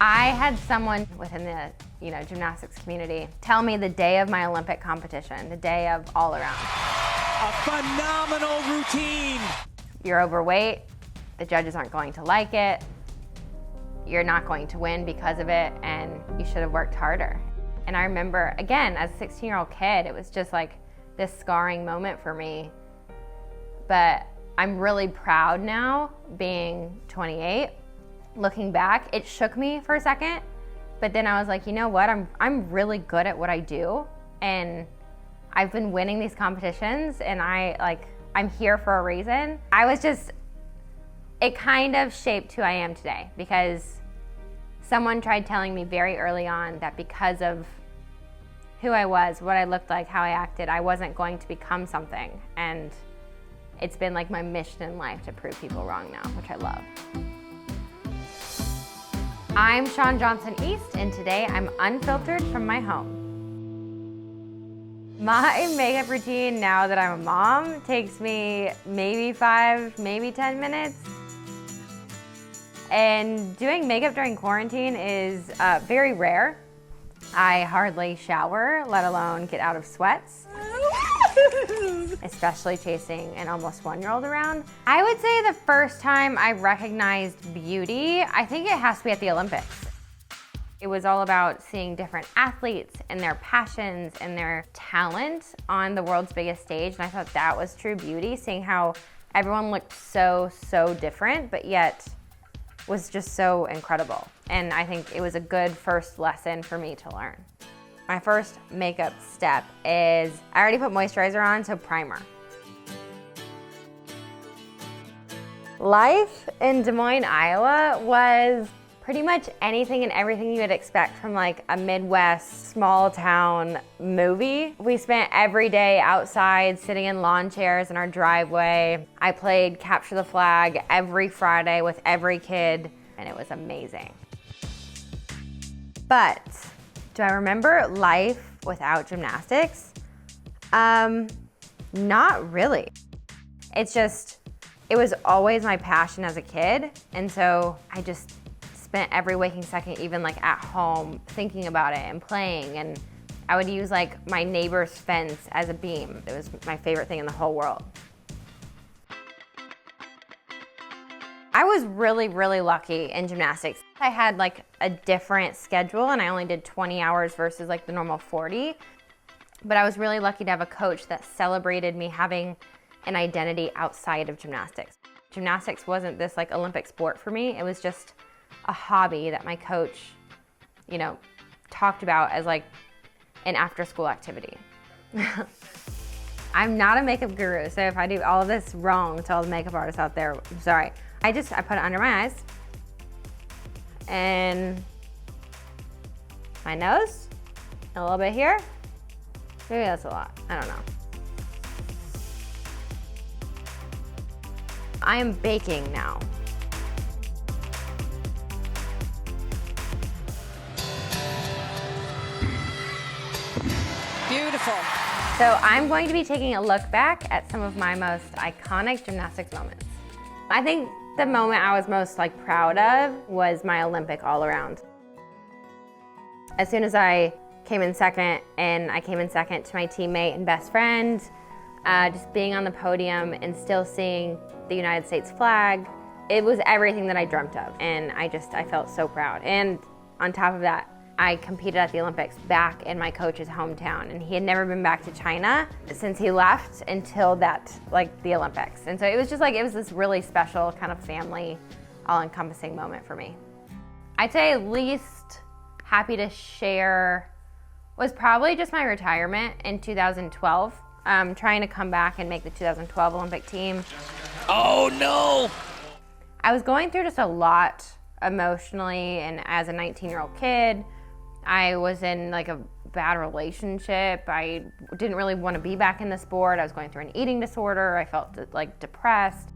I had someone within the gymnastics community tell me the day of my Olympic competition, the day of all around. A phenomenal routine. You're overweight, the judges aren't going to like it, you're not going to win because of it, and you should have worked harder. And I remember, again, as a 16-year-old kid, it was just like this scarring moment for me. But I'm really proud now, being 28. Looking back, it shook me for a second, but then I was like, you know what? I'm really good at what I do, and I've been winning these competitions, and I'm here for a reason. It kind of shaped who I am today, because someone tried telling me very early on that because of who I was, what I looked like, how I acted, I wasn't going to become something. And it's been like my mission in life to prove people wrong now, which I love. I'm Shawn Johnson East, and today I'm unfiltered from my home. My makeup routine now that I'm a mom takes me maybe 5, maybe 10 minutes. And doing makeup during quarantine is very rare. I hardly shower, let alone get out of sweats. Especially chasing an almost 1-year-old around. I would say the first time I recognized beauty, I think it has to be at the Olympics. It was all about seeing different athletes and their passions and their talent on the world's biggest stage, and I thought that was true beauty, seeing how everyone looked so different, but yet was just so incredible. And I think it was a good first lesson for me to learn. My first makeup step is, I already put moisturizer on, so primer. Life in Des Moines, Iowa was pretty much anything and everything you would expect from like a Midwest small town movie. We spent every day outside sitting in lawn chairs in our driveway. I played capture the flag every Friday with every kid, and it was amazing. But do I remember life without gymnastics? Not really. It was always my passion as a kid, and so I just spent every waking second, even like at home, thinking about it and playing, and I would use like my neighbor's fence as a beam. It was my favorite thing in the whole world. I was really lucky in gymnastics. I had like a different schedule, and I only did 20 hours versus like the normal 40, but I was really lucky to have a coach that celebrated me having an identity outside of gymnastics. Gymnastics wasn't this like Olympic sport for me. It was just a hobby that my coach, talked about as like an after-school activity. I'm not a makeup guru, so if I do all of this wrong to all the makeup artists out there, I'm sorry. I put it under my eyes and my nose, a little bit here. Maybe that's a lot, I don't know. I am baking now. Beautiful. So I'm going to be taking a look back at some of my most iconic gymnastics moments. I think the moment I was most proud of was my Olympic all-around. As soon as I came in second, and I came in second to my teammate and best friend, just being on the podium and still seeing the United States flag, it was everything that I dreamt of, and I felt so proud. And on top of that, I competed at the Olympics back in my coach's hometown, and he had never been back to China since he left until the Olympics. And so it was this really special kind of family, all-encompassing moment for me. I'd say least happy to share was probably just my retirement in 2012. Trying to come back and make the 2012 Olympic team. Oh no! I was going through just a lot emotionally, and as a 19-year-old kid, I was in a bad relationship. I didn't really want to be back in the sport. I was going through an eating disorder. I felt depressed.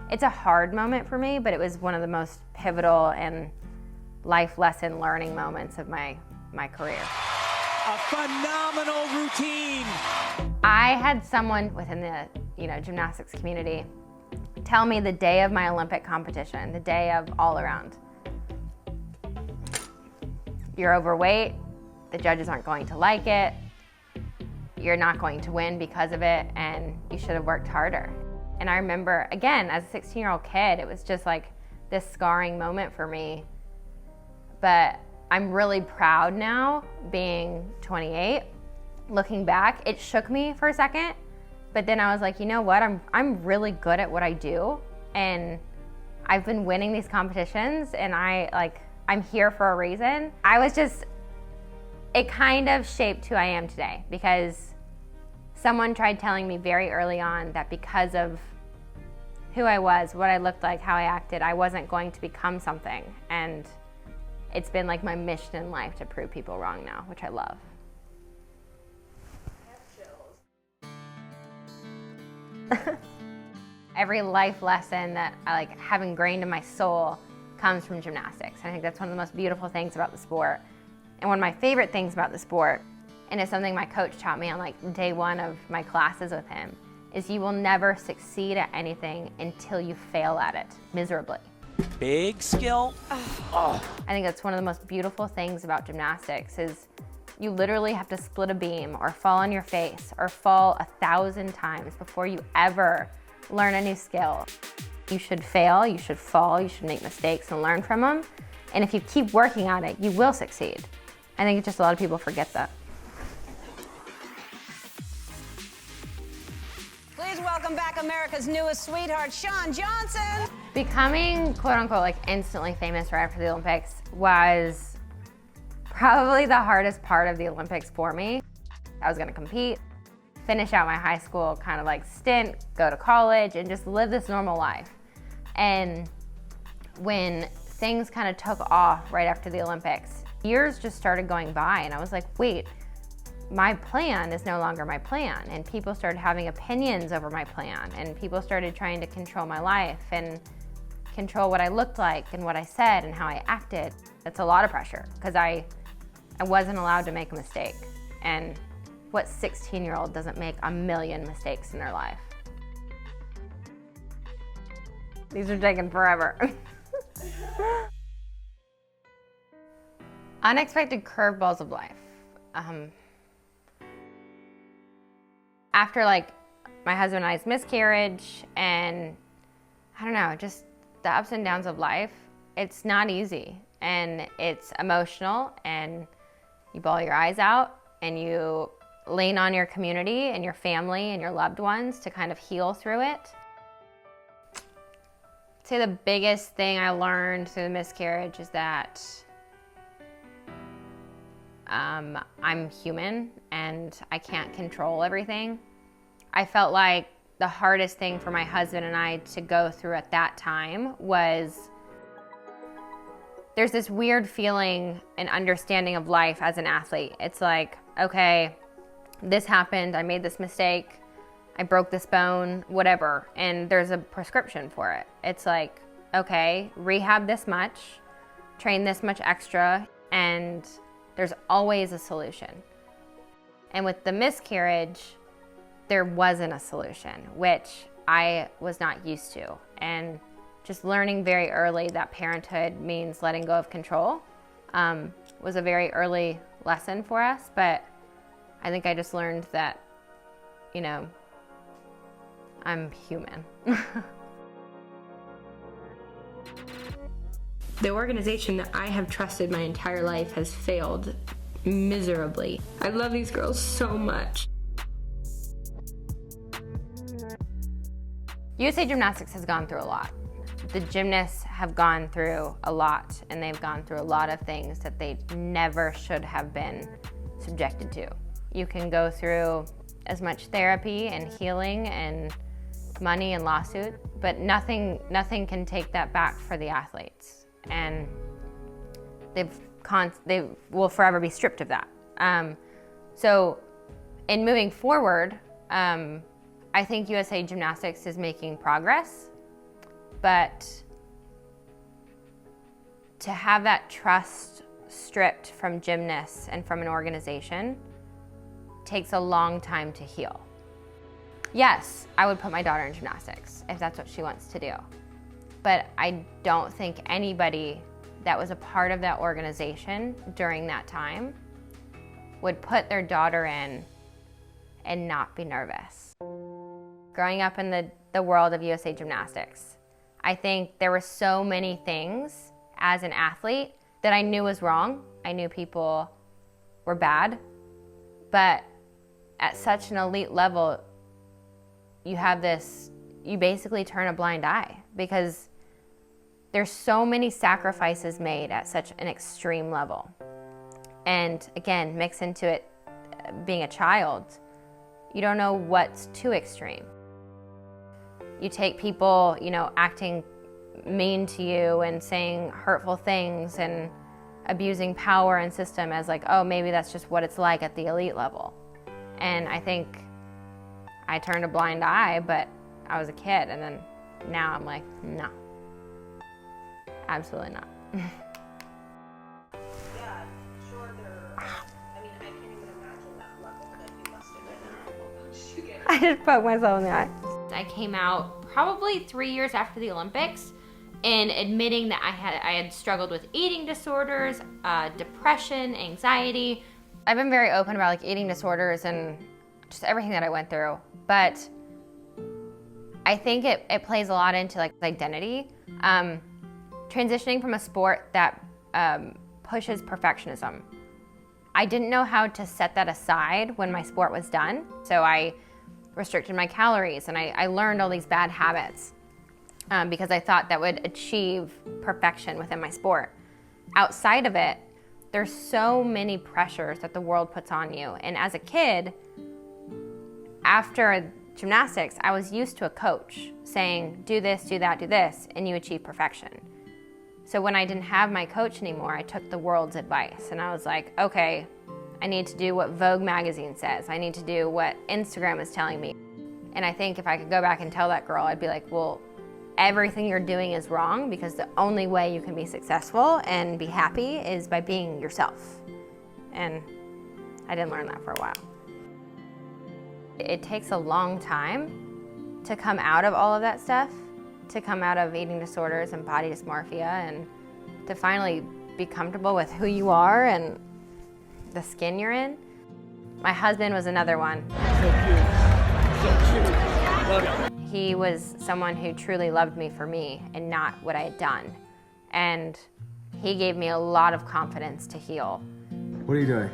It's a hard moment for me, but it was one of the most pivotal and life lesson learning moments of my career. A phenomenal routine. I had someone within the gymnastics community tell me the day of my Olympic competition, the day of all around. you're overweight, the judges aren't going to like it, you're not going to win because of it, and you should have worked harder. And I remember, again, as a 16-year-old kid, it was just like this scarring moment for me. But I'm really proud now, being 28. Looking back, it shook me for a second, but then I was like, you know what? I'm really good at what I do, and I've been winning these competitions, and I'm here for a reason. It kind of shaped who I am today, because someone tried telling me very early on that because of who I was, what I looked like, how I acted, I wasn't going to become something. And it's been like my mission in life to prove people wrong now, which I love. Every life lesson that I have ingrained in my soul comes from gymnastics. I think that's one of the most beautiful things about the sport. And one of my favorite things about the sport, and it's something my coach taught me on day one of my classes with him, is you will never succeed at anything until you fail at it miserably. Big skill. I think that's one of the most beautiful things about gymnastics is you literally have to split a beam or fall on your face or fall 1,000 times before you ever learn a new skill. You should fail, you should fall, you should make mistakes and learn from them. And if you keep working on it, you will succeed. I think just a lot of people forget that. Please welcome back America's newest sweetheart, Shawn Johnson. Becoming quote unquote instantly famous right after the Olympics was probably the hardest part of the Olympics for me. I was gonna compete, finish out my high school kind of stint, go to college, and just live this normal life. And when things kind of took off right after the Olympics, years just started going by, and I was like, wait, my plan is no longer my plan. And people started having opinions over my plan, and people started trying to control my life and control what I looked like and what I said and how I acted. That's a lot of pressure, because I wasn't allowed to make a mistake. And what 16-year-old doesn't make a million mistakes in their life? These are taking forever. Unexpected curveballs of life. After my husband and I's miscarriage, and I don't know, just the ups and downs of life, it's not easy, and it's emotional, and you bawl your eyes out, and you lean on your community and your family and your loved ones to kind of heal through it. I'd say the biggest thing I learned through the miscarriage is that I'm human and I can't control everything. I felt like the hardest thing for my husband and I to go through at that time was there's this weird feeling and understanding of life as an athlete. It's like, okay, this happened, I made this mistake, I broke this bone, whatever, and there's a prescription for it. It's like, okay, rehab this much, train this much extra, and there's always a solution. And with the miscarriage, there wasn't a solution, which I was not used to. And just learning very early that parenthood means letting go of control was a very early lesson for us. But I think I just learned that, I'm human. The organization that I have trusted my entire life has failed miserably. I love these girls so much. USA Gymnastics has gone through a lot. The gymnasts have gone through a lot, and they've gone through a lot of things that they never should have been subjected to. You can go through as much therapy and healing and money and lawsuit, but nothing can take that back for the athletes. And they will forever be stripped of that. So in moving forward, I think USA Gymnastics is making progress, but to have that trust stripped from gymnasts and from an organization takes a long time to heal. Yes, I would put my daughter in gymnastics if that's what she wants to do. But I don't think anybody that was a part of that organization during that time would put their daughter in and not be nervous. Growing up in the world of USA Gymnastics, I think there were so many things as an athlete that I knew was wrong. I knew people were bad, but at such an elite level, you basically turn a blind eye because there's so many sacrifices made at such an extreme level. And again, mix into it being a child, you don't know what's too extreme. You take people, acting mean to you and saying hurtful things and abusing power and system as like, oh, maybe that's just what it's like at the elite level. And I think I turned a blind eye, but I was a kid, and then now I'm like, no, absolutely not. Yeah, sure I can't even imagine that level that you must have been at. I just poked myself in the eye. I came out probably 3 years after the Olympics and admitting that I had struggled with eating disorders, depression, anxiety. I've been very open about like eating disorders and just everything that I went through, but I think it plays a lot into like identity. Transitioning from a sport that pushes perfectionism. I didn't know how to set that aside when my sport was done, so I restricted my calories and I learned all these bad habits because I thought that would achieve perfection within my sport. Outside of it, there's so many pressures that the world puts on you. And as a kid, after gymnastics, I was used to a coach saying, do this, do that, do this, and you achieve perfection. So when I didn't have my coach anymore, I took the world's advice and I was like, okay, I need to do what Vogue magazine says. I need to do what Instagram is telling me. And I think if I could go back and tell that girl, I'd be like, well, everything you're doing is wrong because the only way you can be successful and be happy is by being yourself. And I didn't learn that for a while. It takes a long time to come out of all of that stuff, to come out of eating disorders and body dysmorphia, and to finally be comfortable with who you are and the skin you're in. My husband was another one. He was someone who truly loved me for me and not what I had done. And he gave me a lot of confidence to heal. What are you doing?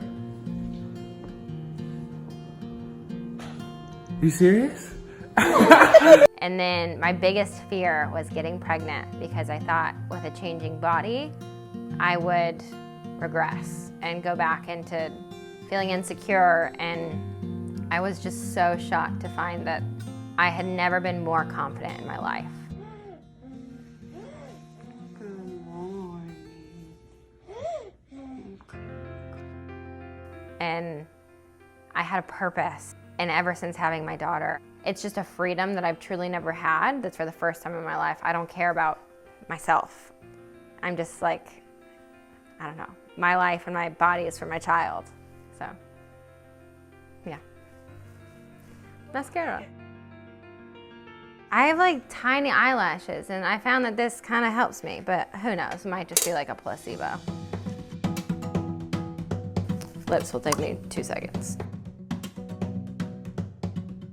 You serious? And then my biggest fear was getting pregnant because I thought with a changing body, I would regress and go back into feeling insecure. And I was just so shocked to find that I had never been more confident in my life. And I had a purpose. And ever since having my daughter, it's just a freedom that I've truly never had. That's for the first time in my life. I don't care about myself. I'm just like, I don't know. My life and my body is for my child. So, yeah. Mascara. I have like tiny eyelashes and I found that this kind of helps me, but who knows, it might just be like a placebo. Lips will take me 2 seconds.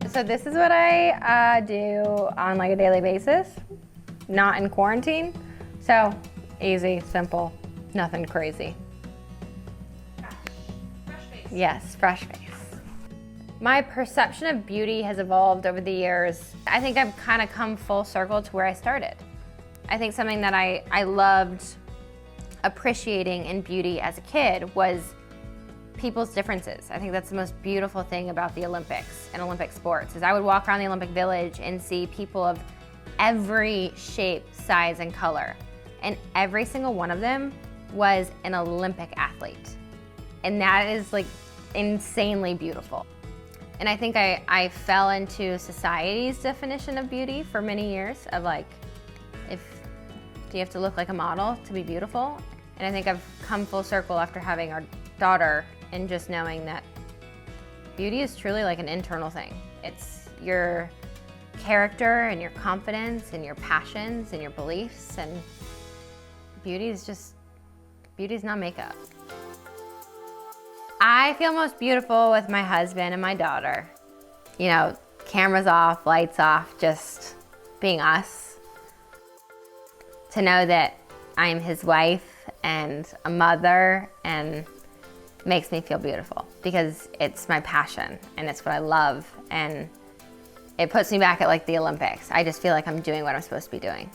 So this is what I do on like a daily basis, not in quarantine. So easy, simple, nothing crazy. Fresh face. Yes, fresh face. My perception of beauty has evolved over the years. I think I've kind of come full circle to where I started. I think something that I loved appreciating in beauty as a kid was people's differences. I think that's the most beautiful thing about the Olympics and Olympic sports is I would walk around the Olympic Village and see people of every shape, size, and color. And every single one of them was an Olympic athlete. And that is like insanely beautiful. And I think I fell into society's definition of beauty for many years of like, do you have to look like a model to be beautiful? And I think I've come full circle after having our daughter and just knowing that beauty is truly like an internal thing. It's your character and your confidence and your passions and your beliefs, and beauty is just Beauty's not makeup. I feel most beautiful with my husband and my daughter. You know, cameras off, lights off, just being us. To know that I'm his wife and a mother and makes me feel beautiful because it's my passion and it's what I love, and it puts me back at like the Olympics. I just feel like I'm doing what I'm supposed to be doing.